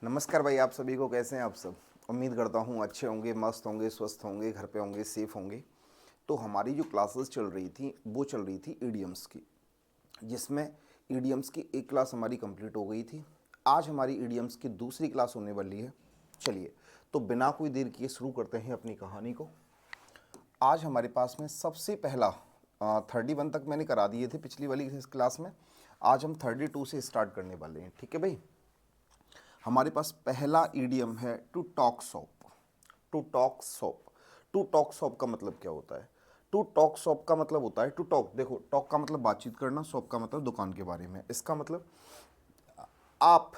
नमस्कार भाई, आप सभी को कैसे हैं आप सब। उम्मीद करता हूँ अच्छे होंगे, मस्त होंगे, स्वस्थ होंगे, घर पे होंगे, सेफ होंगे। तो हमारी जो क्लासेस चल रही थी वो चल रही थी ईडियम्स की, जिसमें ईडियम्स की एक क्लास हमारी कंप्लीट हो गई थी। आज हमारी ईडियम्स की दूसरी क्लास होने वाली है। चलिए, तो बिना कोई देर किए शुरू करते हैं अपनी कहानी को। आज हमारे पास में सबसे पहला 31 तक मैंने करा दिए थे पिछली वाली क्लास में। आज हम 32 से स्टार्ट करने वाले हैं, ठीक है भाई। हमारे पास पहला ईडियम है to talk shop. To talk shop, to talk shop का मतलब क्या होता है? टू टॉक शॉप का मतलब होता है टू टॉक, देखो टॉक का मतलब बातचीत करना, शॉप का मतलब दुकान के बारे में। इसका मतलब आप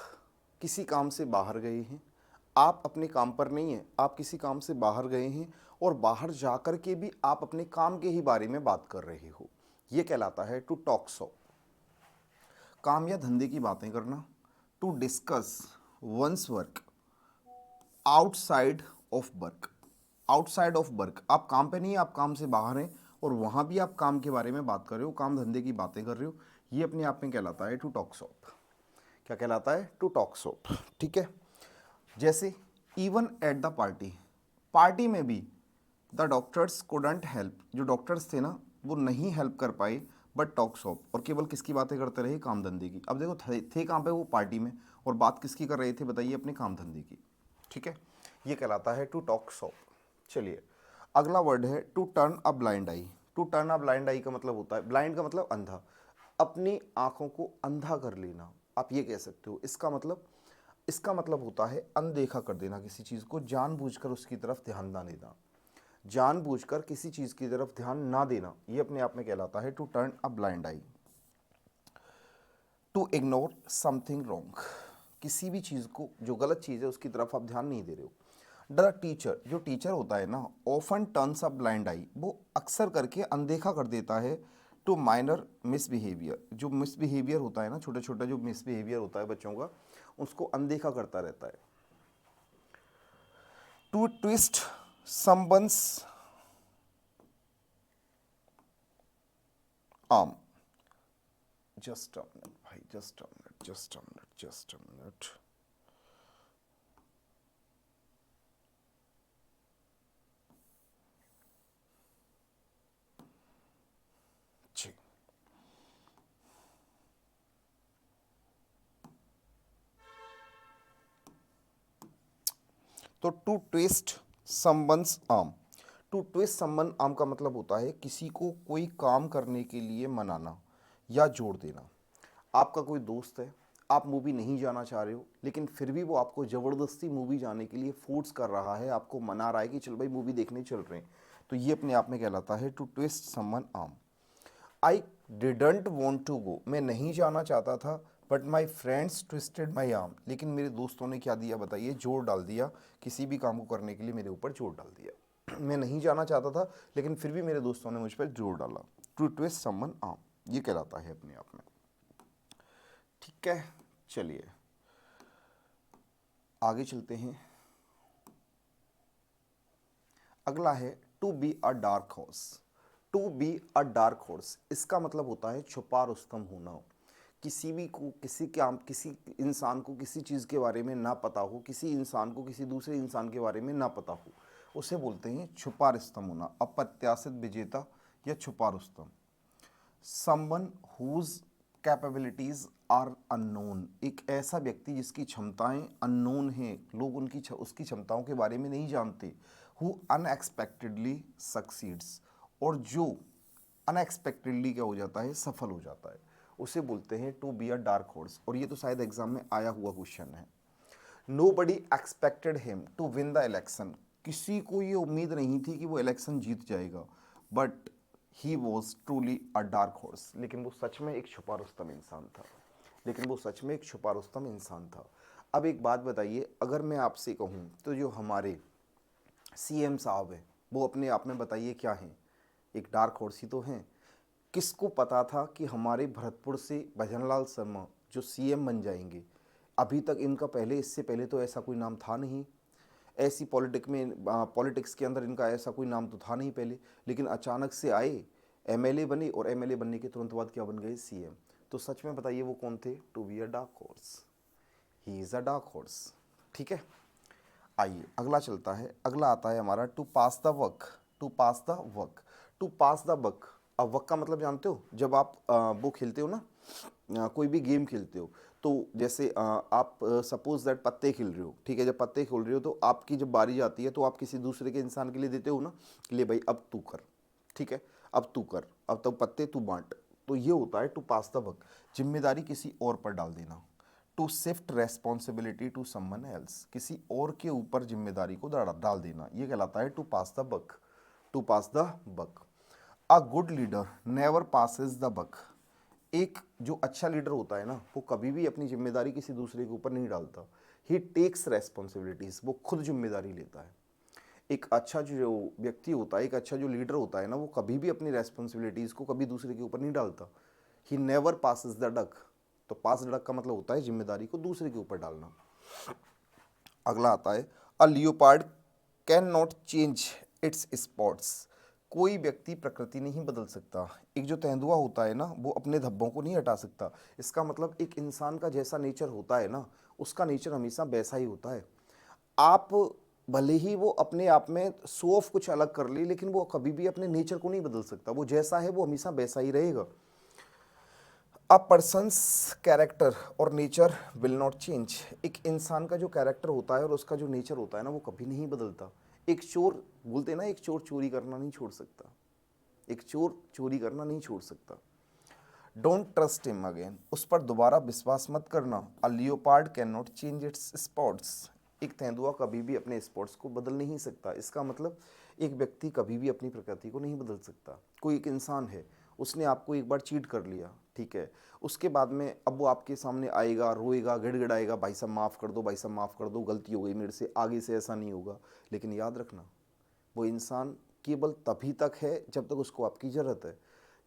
किसी काम से बाहर गए हैं, आप अपने काम पर नहीं हैं, आप किसी काम से बाहर गए हैं और बाहर जाकर के भी आप अपने काम के ही बारे में बात कर रहे हो, ये कहलाता है टू टॉक शॉप। काम या धंधे की बातें करना, to discuss one's work outside of work. Outside of work, आप काम पे नहीं है, आप काम से बाहर हैं और वहाँ भी आप काम के बारे में बात कर रहे हो, काम धंधे की बातें कर रहे हो, ये अपने आप में कहलाता है टू टॉक शॉप। क्या कहलाता है? टू टॉक शॉप, ठीक है। जैसे even at the party, party में भी द डॉक्टर्स कुडंट हेल्प, जो डॉक्टर्स थे ना वो नहीं हेल्प कर पाए, बट टॉक शॉप, और केवल किसकी बातें करते रहे? काम धंधे की। अब देखो थे कहाँ पे? वो पार्टी में, और बात किसकी कर रहे थे बताइए? अपने काम धंधे की, ठीक है। ये कहलाता है टू टॉक शॉप। चलिए, अगला वर्ड है to turn a blind eye. To turn a blind eye का मतलब होता है, ब्लाइंड का मतलब अंधा, अपनी आंखों को अंधा कर लेना, आप ये कह सकते हो। इसका मतलब होता है अनदेखा कर देना किसी चीज़ को, जानबूझकर उसकी तरफ ध्यान ना देना, जानबूझकर किसी चीज़ की तरफ ध्यान ना देना, ये अपने आप में कहलाता है to turn a blind eye. To ignore something wrong, किसी भी चीज़ को, जो गलत चीज़ है उसकी तरफ आप ध्यान नहीं दे रहे हो। द टीचर, जो टीचर होता है ना, ऑफन टर्न्स अ ब्लाइंड आई, वो अक्सर करके अनदेखा कर देता है टू माइनर मिसबिहेवियर, जो मिसबिहेवियर होता है ना, छोटे छोटे जो मिसबिहेवियर होता है बच्चों का, उसको अनदेखा करता रहता है। To twist someone's arm, just a minute भाई, just a minute, just a minute, just a minute. जी, तो to twist someone's arm, to twist someone arm का मतलब होता है किसी को कोई काम करने के लिए मनाना या जोड़ देना। आपका कोई दोस्त है, आप मूवी नहीं जाना चाह रहे हो, लेकिन फिर भी वो आपको ज़बरदस्ती मूवी जाने के लिए फोर्स कर रहा है, आपको मना रहा है कि चल भाई मूवी देखने चल रहे हैं, तो ये अपने आप में कहलाता है to twist someone arm. I didn't want to go, मैं नहीं जाना चाहता था, but my friends twisted my arm, लेकिन मेरे दोस्तों ने क्या दिया बताइए? जोर डाल दिया, किसी भी काम को करने के लिए मेरे ऊपर जोर डाल दिया। मैं नहीं जाना चाहता था, लेकिन फिर भी मेरे दोस्तों ने मुझ पर जोर डाला। टू ट्विस्ट समवन आर्म, ये कहलाता है अपने आप में, ठीक है। चलिए आगे चलते हैं। अगला है to be a dark horse. To be a dark horse, इसका मतलब होता है छुपा रुस्तम होना। किसी भी को, किसी इंसान को किसी चीज़ के बारे में ना पता हो, किसी इंसान को किसी दूसरे इंसान के बारे में ना पता हो, उसे बोलते हैं छुपा रुस्तम होना, अप्रत्याशित विजेता या छुपा रुस्तम। Someone whose capabilities are unknown, एक ऐसा व्यक्ति जिसकी क्षमताएं अननोन हैं, लोग उसकी क्षमताओं के बारे में नहीं जानते। हु अनएक्सपेक्टेडली सक्सीड्स, और जो अनएक्सपेक्टेडली क्या हो जाता है? सफल हो जाता है, उसे बोलते हैं to be a dark horse. और ये तो शायद एग्जाम में आया हुआ क्वेश्चन है। Nobody expected him to win the election, किसी को ये उम्मीद नहीं थी कि वो इलेक्शन जीत जाएगा, but he was truly a dark horse, लेकिन वो सच में एक छुपा रुस्तम इंसान था, लेकिन वो सच में एक छुपा रुस्तम इंसान था। अब एक बात बताइए, अगर मैं आपसे कहूँ तो जो हमारे सीएम साहब हैं, वो अपने आप में बताइए क्या हैं? एक डार्क हॉर्स ही तो हैं। किसको पता था कि हमारे भरतपुर से भजनलाल शर्मा जो सीएम बन जाएंगे? अभी तक इनका पहले, इससे पहले तो ऐसा कोई नाम था नहीं, ऐसी पॉलिटिक्स के अंदर इनका ऐसा कोई नाम तो था नहीं पहले, लेकिन अचानक से आए, एमएलए बने, और एमएलए बनने के तुरंत बाद क्या बन गए? सीएम। तो सच में बताइए वो कौन थे? To be a dark horse, he is a dark horse, ठीक है। आइए अगला चलता है, अगला आता है हमारा to pass the work. To pass the work, to pass the work. अब वर्क का मतलब जानते हो, जब आप वो खेलते हो ना, कोई भी गेम खेलते हो, तो जैसे आप सपोज दैट पत्ते खेल रहे हो, ठीक है, जब पत्ते खेल रहे हो तो आपकी जब बारी जाती है तो आप किसी दूसरे के इंसान के लिए देते हो ना, कि ले भाई अब तू कर, ठीक है, अब तू कर, अब तो पत्ते तू बांट। तो ये होता है टू पास द वर्क, जिम्मेदारी किसी और पर डाल देना। To shift responsibility to someone else, किसी और के ऊपर जिम्मेदारी को डाल देना, ये कहलाता है to pass the buck. To pass the buck. A good leader never passes the buck, एक जो अच्छा लीडर होता है ना, वो कभी भी अपनी जिम्मेदारी किसी दूसरे के ऊपर नहीं डालता। ही टेक्स रेस्पॉन्सिबिलिटीज, वो खुद जिम्मेदारी लेता है। एक अच्छा जो व्यक्ति होता है, एक अच्छा जो लीडर होता है ना, वो कभी भी अपनी रेस्पॉन्सिबिलिटीज को कभी दूसरे के ऊपर नहीं डालता। He never passes the duck, तो पास द डक का मतलब होता है जिम्मेदारी को दूसरे के ऊपर डालना। अगला आता है a leopard can not change its spots, कोई व्यक्ति प्रकृति नहीं बदल सकता। एक जो तेंदुआ होता है ना, वो अपने धब्बों को नहीं हटा सकता। इसका मतलब एक इंसान का जैसा नेचर होता है ना, उसका नेचर हमेशा वैसा ही होता है। आप भले ही वो अपने आप में शो ऑफ कुछ अलग कर ले, लेकिन वो कभी भी अपने नेचर को नहीं बदल सकता। वो जैसा है वो हमेशा वैसा ही रहेगा। अ पर्सन्स कैरेक्टर और नेचर विल नॉट चेंज, एक इंसान का जो कैरेक्टर होता है और उसका जो नेचर होता है ना, वो कभी नहीं बदलता। एक चोर, बोलते हैं ना, एक चोर चोरी करना नहीं छोड़ सकता। एक चोर चोरी करना नहीं छोड़ सकता। डोंट ट्रस्ट हिम अगेन, उस पर दोबारा विश्वास मत करना। A leopard can not change its spots, एक तेंदुआ कभी भी अपने स्पॉट्स को बदल नहीं सकता। इसका मतलब एक व्यक्ति कभी भी अपनी प्रकृति को नहीं बदल सकता। कोई एक इंसान है, उसने आपको एक बार चीट कर लिया, ठीक है, उसके बाद में अब वो आपके सामने आएगा, रोएगा, गिड़गिड़ाएगा, भाई साहब माफ़ कर दो, भाई साहब माफ़ कर दो, गलती हो गई मेरे से, आगे से ऐसा नहीं होगा। लेकिन याद रखना, वो इंसान केवल तभी तक है जब तक उसको आपकी ज़रूरत है।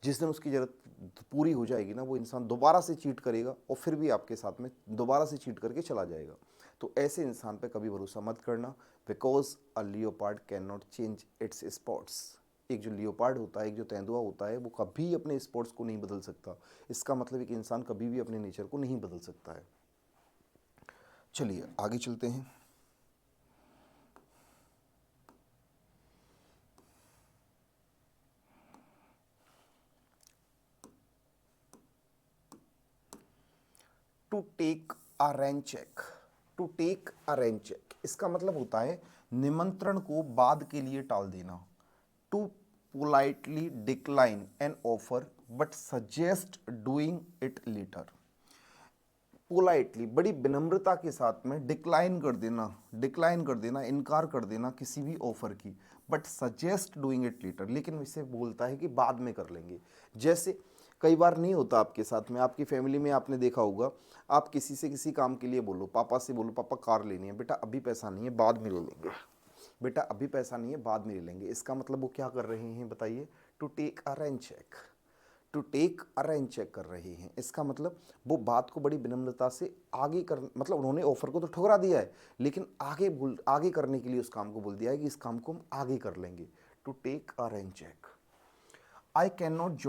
जिस दिन उसकी ज़रूरत पूरी हो जाएगी ना, वो इंसान दोबारा से चीट करेगा और फिर भी आपके साथ में दोबारा से चीट करके चला जाएगा। तो ऐसे इंसान पे कभी भरोसा मत करना, because a leopard can not change its spots. एक जो लियोपार्ड होता है, एक जो तेंदुआ होता है, वो कभी अपने स्पॉट्स को नहीं बदल सकता। इसका मतलब एक इंसान कभी भी अपने नेचर को नहीं बदल सकता है। चलिए आगे चलते हैं। To take a rain check. To take a rain check, इसका मतलब होता है निमंत्रण को बाद के लिए टाल देना। To politely decline an offer but suggest doing it later, politely, बड़ी विनम्रता के साथ में डिक्लाइन कर देना, डिक्लाइन कर देना, इनकार कर देना किसी भी ऑफर की, but suggest doing it letter, लेकिन इसे बोलता है कि बाद में कर लेंगे। जैसे कई बार नहीं होता आपके साथ में, आपकी फैमिली में आपने देखा होगा, आप किसी से किसी काम के लिए बोलो, पापा से बोलो पापा कार लेनी है, बेटा अभी पैसा नहीं है बाद में ले लेंगे, बेटा अभी पैसा नहीं है बाद में ले लेंगे। इसका मतलब वो क्या कर रहे हैं बताइए? To take a rent check, to take a rent check कर रहे हैं। इसका मतलब वो बात को बड़ी विनम्रता से आगे कर, मतलब उन्होंने ऑफर को तो ठुकरा दिया है, लेकिन आगे करने के लिए उस काम को बोल दिया है कि इस काम को हम आगे कर लेंगे। To take a rent check. I can not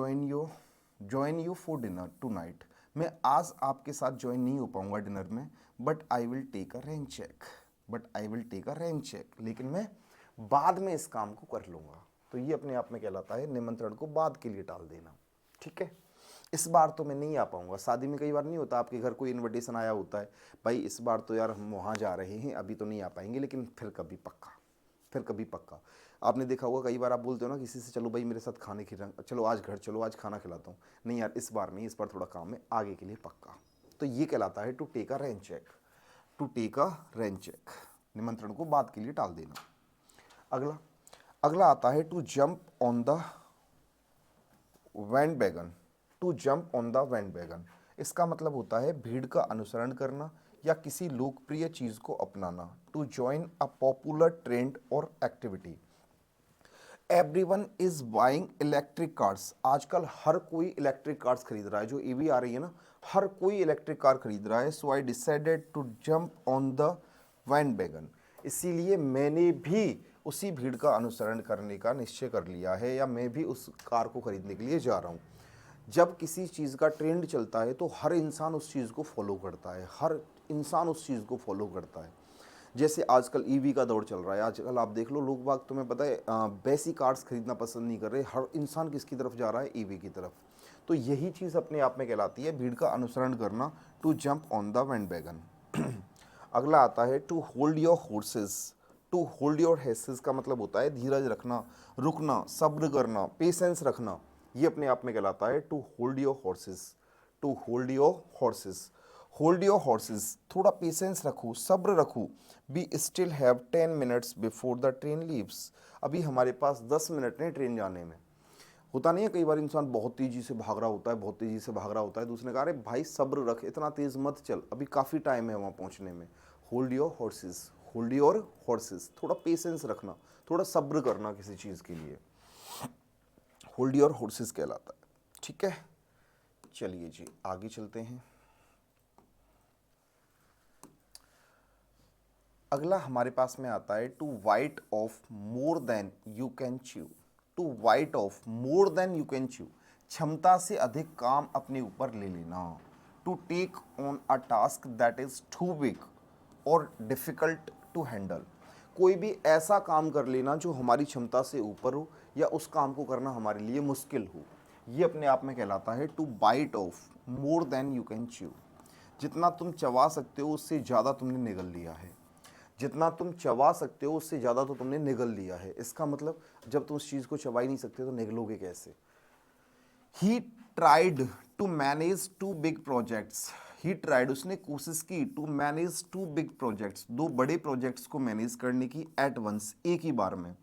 join you for dinner tonight, मैं आज आपके साथ ज्वाइन नहीं हो पाऊंगा डिनर में, but I will take a rent check, but I will take a rent check, लेकिन मैं बाद में इस काम को कर लूंगा। तो ये अपने आप में कहलाता है निमंत्रण को बाद के लिए टाल देना। ठीक है, इस बार तो मैं नहीं आ पाऊंगा। शादी में कई बार नहीं होता, आपके घर कोई इनविटेशन आया होता है, भाई इस बार तो यार हम वहाँ जा रहे हैं, अभी तो नहीं आ पाएंगे, लेकिन फिर कभी पक्का, फिर कभी पक्का। आपने देखा होगा कई बार आप बोलते हो ना किसी से, चलो भाई मेरे साथ खाने खिला, चलो आज घर चलो, आज खाना खिलाता हूँ, नहीं यार इस बार नहीं, इस बार थोड़ा काम है, आगे के लिए पक्का। तो ये कहलाता है to take a rent check. To take a rent check, निमंत्रण को बाद के लिए टाल देना। अगला अगला आता है to jump on the bandwagon. To jump on the bandwagon, इसका मतलब होता है भीड़ का अनुसरण करना या किसी लोकप्रिय चीज को अपनाना। To join a popular trend और activity. Everyone is buying electric cars, आजकल हर कोई इलेक्ट्रिक कार्स खरीद रहा है, जो ईवी आ रही है ना, हर कोई इलेक्ट्रिक कार खरीद रहा है। So I decided to jump on the bandwagon, इसीलिए मैंने भी उसी भीड़ का अनुसरण करने का निश्चय कर लिया है, या मैं भी उस कार को खरीदने के लिए जा रहा हूँ। जब किसी चीज़ का ट्रेंड चलता है तो हर इंसान उस चीज़ को फॉलो करता है, हर इंसान उस चीज़ को फॉलो करता है। जैसे आजकल ईवी का दौर चल रहा है, आजकल आप देख लो लोग बाग, तुम्हें पता है बेसिक कार्स खरीदना पसंद नहीं कर रहे, हर इंसान किसकी तरफ जा रहा है, ईवी की तरफ। तो यही चीज़ अपने आप में कहलाती है भीड़ का अनुसरण करना, to jump on the bandwagon. अगला आता है to hold your horses. To hold your horses का मतलब होता है धीरज रखना, रुकना, सब्र करना, पेशेंस रखना। ये अपने आप में कहलाता है to hold your horses. To hold your horses, hold your horses, थोड़ा पेशेंस रखो, सब्र रखो। We still have 10 minutes before the train leaves. अभी हमारे पास 10 मिनट ने ट्रेन जाने में। होता नहीं है कई बार इंसान बहुत तेजी से भाग रहा होता है, बहुत तेजी से भाग रहा होता है, दूसरे ने कहा अरे भाई सब्र रख, इतना तेज मत चल, अभी काफ़ी टाइम है वहाँ पहुँचने में। Hold your horses, hold your horses, थोड़ा पेशेंस रखना, थोड़ा सब्र करना किसी चीज़ के लिए, होल्ड योर हॉर्सेस कहलाता है। ठीक है, चलिए जी आगे चलते हैं। अगला हमारे पास में आता है to bite off more than you can chew. To bite off more than you can chew, क्षमता से अधिक काम अपने ऊपर ले लेना। To take on a task that is too big और डिफिकल्ट टू हैंडल, कोई भी ऐसा काम कर लेना जो हमारी क्षमता से ऊपर हो या उस काम को करना हमारे लिए मुश्किल हो। ये अपने आप में कहलाता है to bite off more than you can chew. जितना तुम चबा सकते हो उससे ज़्यादा तुमने निगल लिया है। जितना तुम चबा सकते हो उससे ज़्यादा तो तुमने निगल लिया है। इसका मतलब जब तुम उस चीज़ को चबा ही नहीं सकते तो निगलोगे कैसे। He tried to manage two big projects. He tried, उसने कोशिश की, to manage two big projects, दो बड़े प्रोजेक्ट्स को मैनेज करने की एट वंस, एक ही बार में।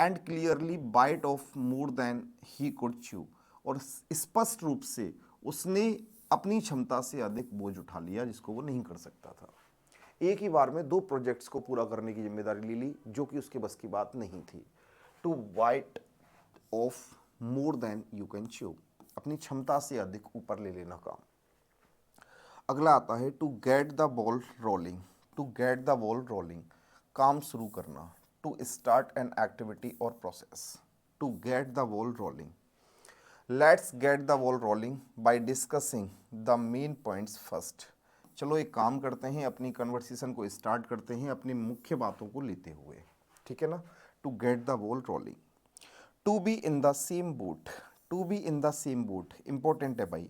And clearly bite off more than he could chew, और स्पष्ट रूप से उसने अपनी क्षमता से अधिक बोझ उठा लिया जिसको वो नहीं कर सकता था। एक ही बार में दो प्रोजेक्ट्स को पूरा करने की जिम्मेदारी ले ली जो कि उसके बस की बात नहीं थी। To bite off more than you can chew, अपनी क्षमता से अधिक ऊपर ले लेना काम। अगला आता है to get the ball rolling. To get the ball rolling, काम शुरू करना, टू स्टार्ट एन एक्टिविटी और process. To get the ball rolling, let's get the ball rolling by discussing the main points first. चलो एक काम करते हैं, अपनी कन्वर्सेशन को स्टार्ट करते हैं अपनी मुख्य बातों को लेते हुए। ठीक है ना, to get the ball rolling. To be in the same boat, to be in the same boat important है भाई।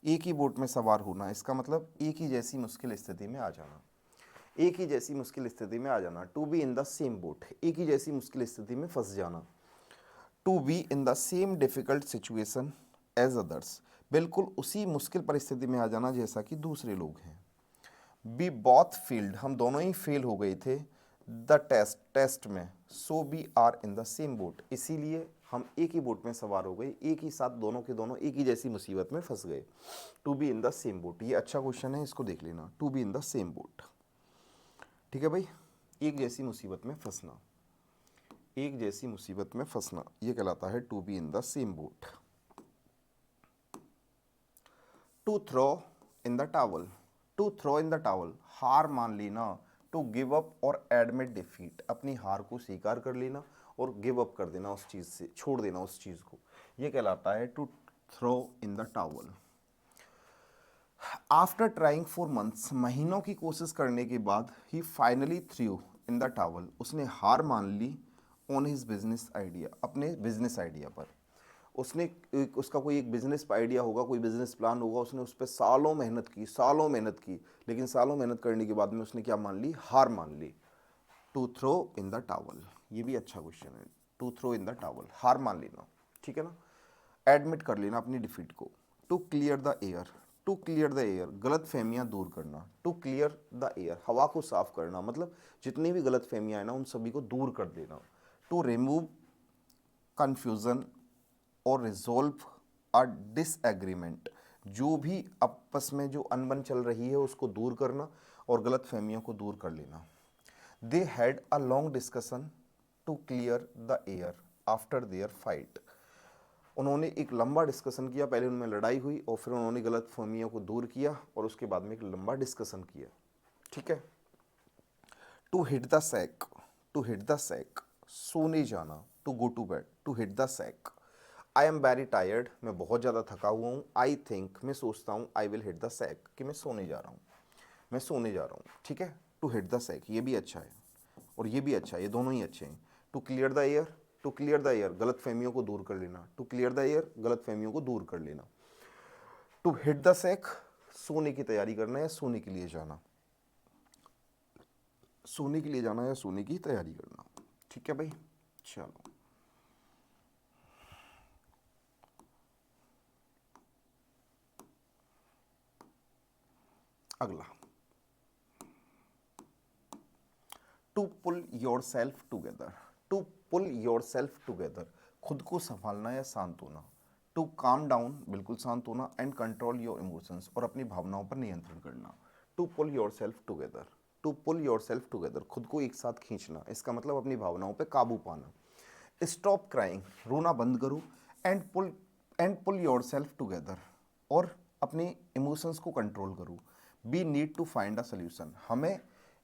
एक ही बोट में सवार होना, इसका मतलब एक ही जैसी मुश्किल स्थिति में आ जाना, एक ही जैसी मुश्किल स्थिति में आ जाना। To be in the same boat, एक ही जैसी मुश्किल स्थिति में फंस जाना। To be in the same difficult situation as others, बिल्कुल उसी मुश्किल परिस्थिति में आ जाना जैसा कि दूसरे लोग हैं। बी बॉथ फील्ड, हम दोनों ही फेल हो गए थे द टेस्ट में, so we are in the same boat, इसीलिए हम एक ही बोट में सवार हो गए, एक ही साथ दोनों के दोनों एक ही जैसी मुसीबत में फंस गए। To be in the same boat, ये अच्छा क्वेश्चन है, इसको देख लेना। To be in the same boat, ठीक है भाई, एक जैसी मुसीबत में फंसना, एक जैसी मुसीबत में फंसना, ये कहलाता है to be in the same boat. To throw in the towel, to throw in the towel, हार मान लेना। टू गिव अप और एडमिट डिफीट, अपनी हार को स्वीकार कर लेना और गिव अप कर देना, उस चीज़ से छोड़ देना उस चीज़ को, ये कहलाता है to throw in the towel. After trying for months, महीनों की कोशिश करने के बाद, he finally threw in the towel, उसने हार मान ली ऑन हिज बिजनेस आइडिया, अपने बिजनेस आइडिया पर। उसने उसका कोई एक बिजनेस आइडिया होगा, कोई बिजनेस प्लान होगा, उसने उस पर सालों मेहनत की, सालों मेहनत की, लेकिन सालों मेहनत करने के बाद में उसने क्या मान ली, हार मान ली। To throw in the towel, ये भी अच्छा क्वेश्चन है। To throw in the towel, हार मान लेना, ठीक है ना, एडमिट कर लेना अपनी डिफीट को। To clear the air, to clear the air, गलत फहमियाँ दूर करना। टू क्लियर द एयर, हवा को साफ करना, मतलब जितनी भी गलत फहमियाँ हैं ना उन सभी को दूर कर देना। टू रिमूव कन्फ्यूज़न और रिजॉल्व अ डिसएग्रीमेंट, जो भी आपस में जो अनबन चल रही है उसको दूर करना और गलत फहमियों को दूर कर लेना। They had a long discussion to clear the air after their fight, उन्होंने एक लंबा डिस्कशन किया, पहले उनमें लड़ाई हुई और फिर उन्होंने गलत फहमियों को दूर किया और उसके बाद में एक लंबा डिस्कशन किया, ठीक है। To hit the sack, to hit the sack, सोने जाना, to go to bed, to hit the sack. I am very tired, मैं बहुत ज़्यादा थका हुआ हूँ। आई थिंक, मैं सोचता हूँ, I will hit the sack, कि मैं सोने जा रहा हूँ, मैं सोने जा रहा हूँ, ठीक है। टू हिट द सैक, ये भी अच्छा है और ये भी अच्छा है, ये दोनों ही अच्छे हैं। To clear the air, to clear the air, गलत फहमियों को दूर कर लेना, टू क्लियर द एयर, गलत फहमियों को दूर कर लेना। टू हिट द सैक, सोने की तैयारी करना या सोने के लिए जाना, सोने के लिए जाना या सोने की तैयारी करना। ठीक है भाई, चलो अगला, to pull yourself together, to pull yourself together, खुद को संभालना या शांत होना। टू काम डाउन, बिल्कुल शांत होना, एंड कंट्रोल योर इमोशंस, और अपनी भावनाओं पर नियंत्रण करना। To pull yourself together, to pull yourself together, खुद को एक साथ खींचना, इसका मतलब अपनी भावनाओं पर काबू पाना। स्टॉप क्राइंग, रोना बंद करो, and pull yourself together, और अपने इमोशंस को कंट्रोल करो। We need to find a solution, हमें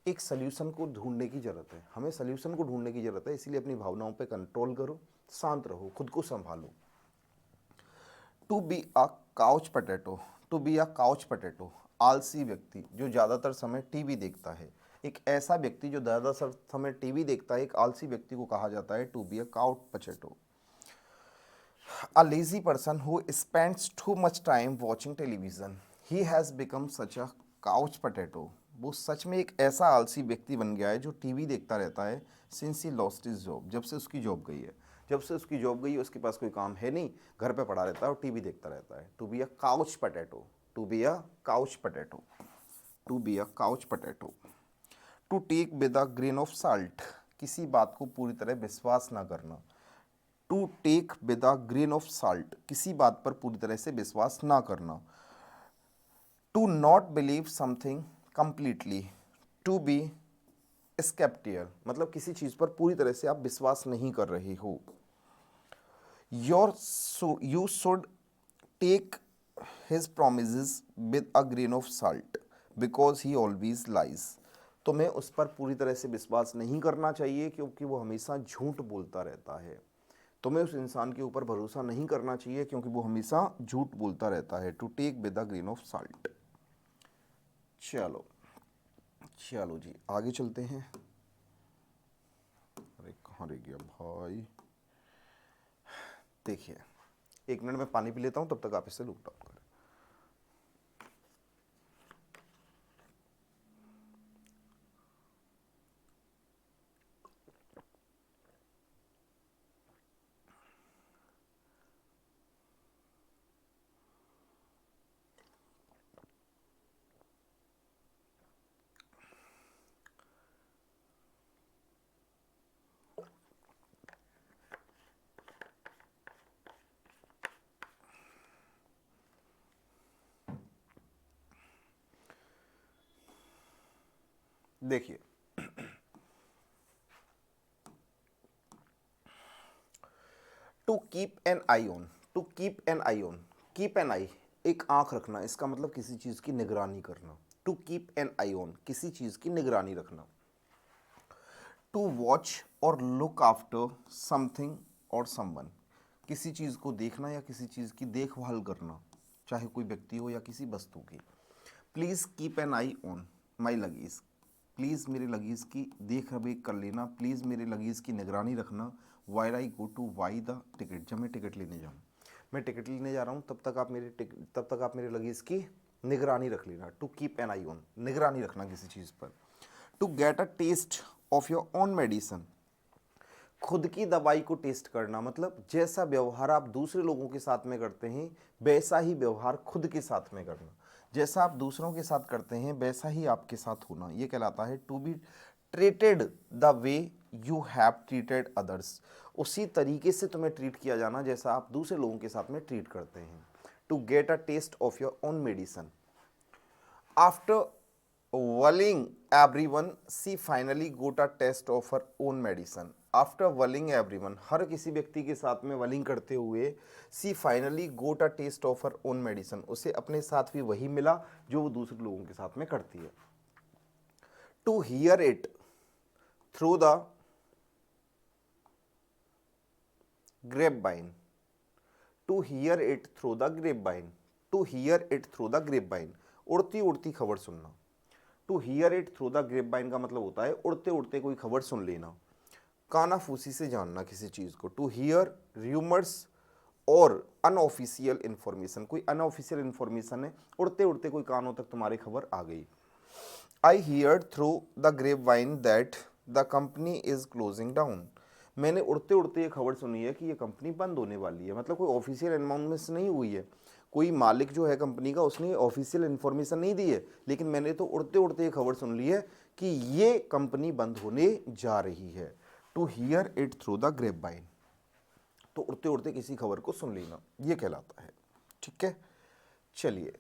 एक सोल्यूशन को ढूंढने की जरूरत है, हमें सोल्यूशन को ढूंढने की जरूरत है, इसीलिए अपनी भावनाओं पे कंट्रोल करो, शांत रहो, खुद को संभालो। To be a couch potato, to be a couch potato, आलसी व्यक्ति जो ज़्यादातर समय टीवी देखता है, एक ऐसा व्यक्ति जो ज़्यादातर समय टीवी देखता है, एक आलसी व्यक्ति को कहा जाता है to be a couch potato. A lazy person who spends too much time watching television, he has become such a couch potato, वो सच में एक ऐसा आलसी व्यक्ति बन गया है जो टीवी देखता रहता है। Since he lost his job, जब से उसकी जॉब गई है, जब से उसकी जॉब गई है उसके पास कोई काम है नहीं, घर पे पड़ा रहता है और टीवी देखता रहता है। To be a couch potato, to be a couch potato, to be a couch potato. To take with a grain of salt, किसी बात को पूरी तरह विश्वास ना करना। To take with a grain of salt, किसी बात पर पूरी तरह से विश्वास ना करना। To not believe something completely, to be sceptical, मतलब किसी चीज पर पूरी तरह से आप विश्वास नहीं कर रहे हो। You should take his promises with a grain of salt because he always lies, तुम्हें उस पर पूरी तरह से विश्वास नहीं करना चाहिए क्योंकि वो हमेशा झूठ बोलता रहता है। तुम्हें उस इंसान के ऊपर भरोसा नहीं करना चाहिए क्योंकि वो हमेशा झूठ बोलता रहता है। To take with a grain of salt. चलो चलो जी आगे चलते हैं। अरे कहाँ रह गया भाई, देखिए 1 मिनट में पानी पी लेता हूँ, तब तक आप इससे लुक आउट करें। देखिए to keep an eye on, to keep an eye on, keep an eye, एक आंख रखना, इसका मतलब किसी चीज की निगरानी करना। To keep an eye on, किसी चीज की निगरानी रखना। टू वॉच और लुक आफ्टर समथिंग और समवन, किसी चीज को देखना या किसी चीज की देखभाल करना, चाहे कोई व्यक्ति हो या किसी वस्तु की। Please keep an eye on my luggage, please मेरे लगेज की देख रेख कर लेना, प्लीज़ मेरे लगेज की निगरानी रखना। While I go to buy the ticket, जब मैं टिकट लेने जाऊँ, मैं टिकट लेने जा रहा हूँ, तब तक आप मेरे लगेज की निगरानी रख लेना। To keep an eye on, निगरानी रखना किसी चीज़ पर। To get a taste of your own medicine, खुद की दवाई को टेस्ट करना, मतलब जैसा व्यवहार आप दूसरे लोगों के साथ में करते हैं वैसा ही व्यवहार खुद के साथ में करना, जैसा आप दूसरों के साथ करते हैं वैसा ही आपके साथ होना, ये कहलाता है to be treated the way you have treated others, उसी तरीके से तुम्हें ट्रीट किया जाना जैसा आप दूसरे लोगों के साथ में ट्रीट करते हैं। To get a taste of your own medicine, after worrying everyone she finally got a test of her own medicine, after whirling everyone, हर किसी व्यक्ति के साथ में वर्लिंग करते हुए she finally got a taste of her own medicine, उसे अपने साथ भी वही मिला जो वो दूसरे लोगों के साथ में करती है। To hear it through the grapevine, to hear it through the grapevine, to hear it through the grapevine, उड़ती उड़ती खबर सुनना। To hear it through the grapevine का मतलब होता है उड़ते उड़ते कोई खबर सुन लेना, कानाफूसी से जानना किसी चीज़ को। टू हियर र्यूमर्स और अनऑफिशियल इन्फॉर्मेशन, कोई अनऑफिशियल इन्फॉर्मेशन है, उड़ते उड़ते कोई कानों तक तुम्हारी खबर आ गई। I hear through the grapevine that the company is closing down, मैंने उड़ते उड़ते ये खबर सुनी है कि ये कंपनी बंद होने वाली है। मतलब कोई ऑफिशियल अनाउंसमेंट नहीं हुई है, कोई मालिक जो है कंपनी का उसने ऑफिशियल इन्फॉर्मेशन नहीं दी है, लेकिन मैंने तो उड़ते उड़ते ये खबर सुन ली है कि ये कंपनी बंद होने जा रही है। To hear it through the grapevine, तो उड़ते उड़ते किसी खबर को सुन लेना, ये कहलाता है। ठीक है, चलिए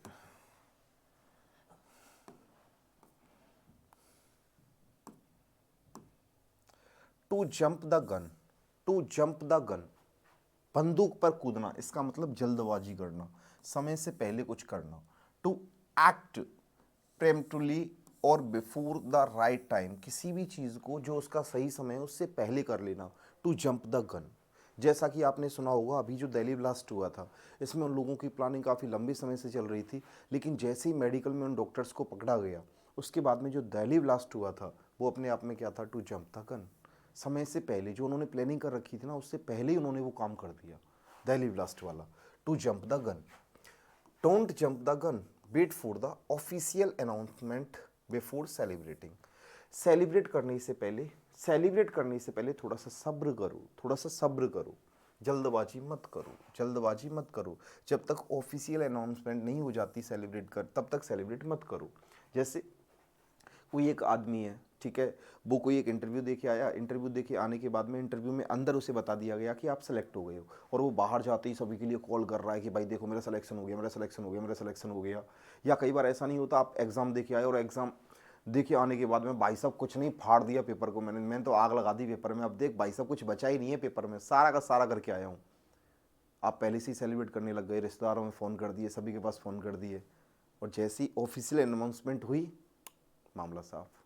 to jump the gun, to jump the gun, बंदूक पर कूदना, इसका मतलब जल्दबाजी करना, समय से पहले कुछ करना। टू एक्ट प्रेम्पटुली और बिफोर द राइट टाइम, किसी भी चीज़ को जो उसका सही समय है उससे पहले कर लेना। टू जंप द गन, जैसा कि आपने सुना होगा अभी जो दिल्ली ब्लास्ट हुआ था, इसमें उन लोगों की प्लानिंग काफ़ी लंबे समय से चल रही थी, लेकिन जैसे ही मेडिकल में उन डॉक्टर्स को पकड़ा गया उसके बाद में जो दिल्ली ब्लास्ट हुआ था वो अपने आप में क्या था, टू जंप द गन, समय से पहले जो उन्होंने प्लानिंग कर रखी थी ना उससे पहले ही उन्होंने वो काम कर दिया, दिल्ली ब्लास्ट वाला। To jump the gun, don't jump the gun, wait for the official announcement before celebrating, celebrate करने से पहले, सेलिब्रेट करने से पहले थोड़ा सा सब्र करो, थोड़ा सा सब्र करो, जल्दबाजी मत करो, जल्दबाजी मत करो। जब तक ऑफिशियल अनाउंसमेंट नहीं हो जाती सेलिब्रेट कर, तब तक सेलिब्रेट मत करो। जैसे कोई एक आदमी है, ठीक है, वो कोई एक इंटरव्यू देके आया, इंटरव्यू देके आने के बाद में इंटरव्यू में अंदर उसे बता दिया गया कि आप सेलेक्ट हो गए हो, और वो बाहर जाते ही सभी के लिए कॉल कर रहा है कि भाई देखो मेरा सिलेक्शन हो गया, मेरा सिलेक्शन हो गया, मेरा सिलेक्शन हो गया। या कई बार ऐसा नहीं होता, आप एग्ज़ाम देके आए और एग्ज़ाम देखे आने के बाद में भाई साहब कुछ नहीं, फाड़ दिया पेपर को, मैंने तो आग लगा दी पेपर में, अब देख भाई साहब कुछ बचा ही नहीं है पेपर में, सारा का सारा करके आया हूँ। आप पहले से ही सेलिब्रेट करने लग गए, रिश्तेदारों में फ़ोन कर दिए, सभी के पास फ़ोन कर दिए, और जैसी ऑफिशियल अनाउंसमेंट हुई मामला साफ।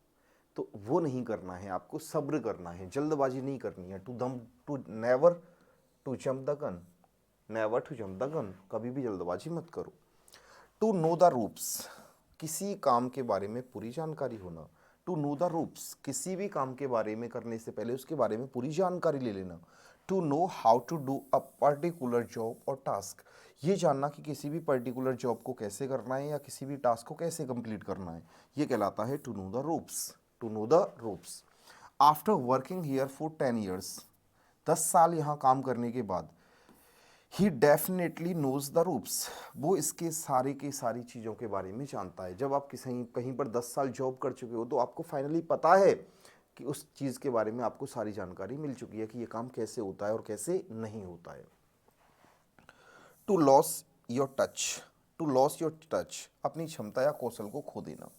तो वो नहीं करना है, आपको सब्र करना है, जल्दबाजी नहीं करनी है। To never to jump the gun, never to jump the gun, कभी भी जल्दबाजी मत करो। टू नो द रूप्स, किसी काम के बारे में पूरी जानकारी होना। टू नो द रूप्स, किसी भी काम के बारे में करने से पहले उसके बारे में पूरी जानकारी ले लेना। To know how to do a particular job और टास्क, ये जानना कि किसी भी पर्टिकुलर जॉब को कैसे करना है या किसी भी टास्क को कैसे कंप्लीट करना है, ये कहलाता है to know the ropes, to know the ropes. After working here for 10 years, 10 साल यहाँ काम करने के बाद, he definitely knows the ropes, वो इसके सारे के सारी चीज़ों के बारे में जानता है। जब आप किसी कहीं पर 10 साल जॉब कर चुके हो तो आपको फाइनली पता है कि उस चीज़ के बारे में आपको सारी जानकारी मिल चुकी है कि ये काम कैसे होता है और कैसे नहीं होता है। To loss your touch, to loss your touch, अपनी क्षमता या कौशल को खो देना।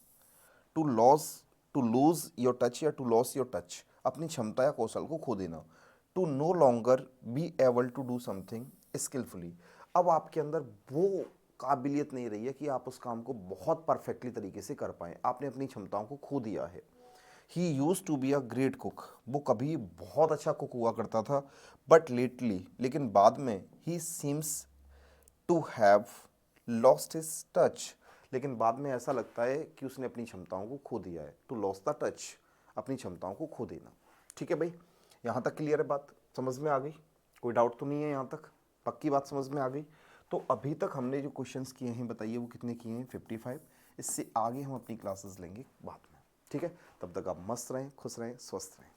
To loss, to lose your touch या टू लॉस योर टच, अपनी क्षमता या कौशल को खो देना। To no longer be able to do something skillfully, अब आपके अंदर वो काबिलियत नहीं रही है कि आप उस काम को बहुत परफेक्टली तरीके से कर पाएँ, आपने अपनी क्षमताओं को खो दिया है। He used to be a great cook, वो कभी बहुत अच्छा कुक हुआ करता था, बट लेटली, लेकिन बाद में, he seems to have lost his touch, लेकिन बाद में ऐसा लगता है कि उसने अपनी क्षमताओं को खो दिया है। टू लॉस द टच, अपनी क्षमताओं को खो देना। ठीक है भाई, यहाँ तक क्लियर है, बात समझ में आ गई, कोई डाउट तो नहीं है यहाँ तक, पक्की बात समझ में आ गई। तो अभी तक हमने जो क्वेश्चंस किए हैं बताइए वो कितने किए हैं, 55। इससे आगे हम अपनी क्लासेस लेंगे बाद में। ठीक है, तब तक आप मस्त रहें, खुश रहें, स्वस्थ रहें।